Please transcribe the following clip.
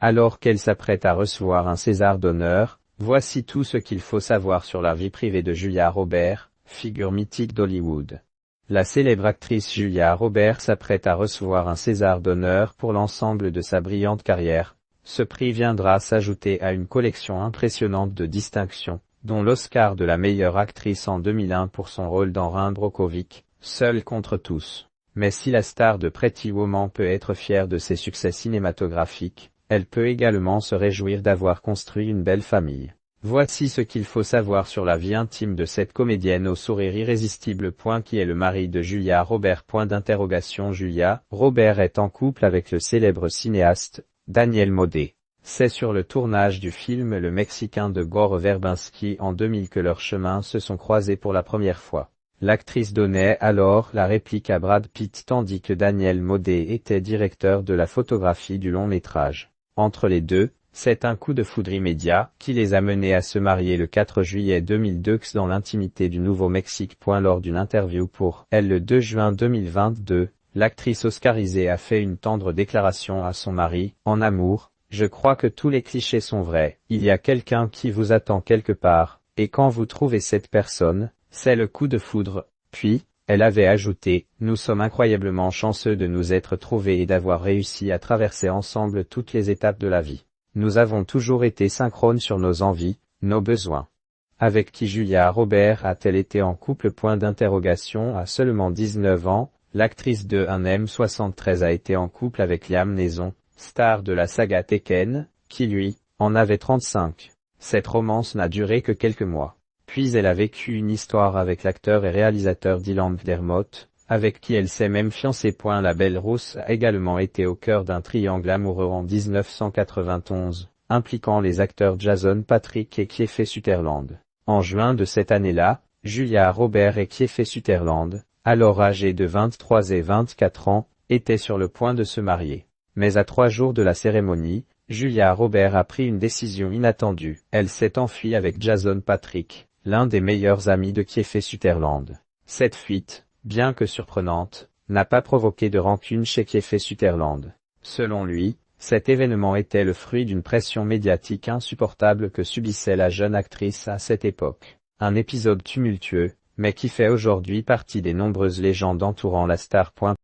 Alors qu'elle s'apprête à recevoir un César d'honneur, voici tout ce qu'il faut savoir sur la vie privée de Julia Roberts, figure mythique d'Hollywood. La célèbre actrice Julia Roberts s'apprête à recevoir un César d'honneur pour l'ensemble de sa brillante carrière. Ce prix viendra s'ajouter à une collection impressionnante de distinctions, dont l'Oscar de la meilleure actrice en 2001 pour son rôle dans Erin Brockovich, Seule contre tous. Mais si la star de Pretty Woman peut être fière de ses succès cinématographiques, elle peut également se réjouir d'avoir construit une belle famille. Voici ce qu'il faut savoir sur la vie intime de cette comédienne au sourire irrésistible. Qui est le mari de Julia Roberts. Julia Roberts est en couple avec le célèbre cinéaste Daniel Modet. C'est sur le tournage du film Le Mexicain de Gore Verbinski en 2000 que leurs chemins se sont croisés pour la première fois. L'actrice donnait alors la réplique à Brad Pitt tandis que Daniel Modet était directeur de la photographie du long métrage. Entre les deux, c'est un coup de foudre immédiat qui les a menés à se marier le 4 juillet 2002 dans l'intimité du Nouveau-Mexique. Lors d'une interview pour Elle le 2 juin 2022, l'actrice oscarisée a fait une tendre déclaration à son mari. En amour, je crois que tous les clichés sont vrais. Il y a quelqu'un qui vous attend quelque part, et quand vous trouvez cette personne, c'est le coup de foudre. Puis, elle avait ajouté, nous sommes incroyablement chanceux de nous être trouvés et d'avoir réussi à traverser ensemble toutes les étapes de la vie. Nous avons toujours été synchrones sur nos envies, nos besoins. Avec qui Julia Roberts a-t-elle été en couple? À seulement 19 ans, l'actrice de 1m73 a été en couple avec Liam Neeson, star de la saga Tekken, qui lui, en avait 35. Cette romance n'a duré que quelques mois. Puis elle a vécu une histoire avec l'acteur et réalisateur Dylan Dermott, avec qui elle s'est même fiancée. La belle rousse a également été au cœur d'un triangle amoureux en 1991, impliquant les acteurs Jason Patric et Kiefer Sutherland. En juin de cette année-là, Julia Roberts et Kiefer Sutherland, alors âgés de 23 et 24 ans, étaient sur le point de se marier. Mais à 3 jours de la cérémonie, Julia Roberts a pris une décision inattendue. Elle s'est enfuie avec Jason Patric, l'un des meilleurs amis de Kiefer Sutherland. Cette fuite, bien que surprenante, n'a pas provoqué de rancune chez Kiefer Sutherland. Selon lui, cet événement était le fruit d'une pression médiatique insupportable que subissait la jeune actrice à cette époque. Un épisode tumultueux, mais qui fait aujourd'hui partie des nombreuses légendes entourant la star.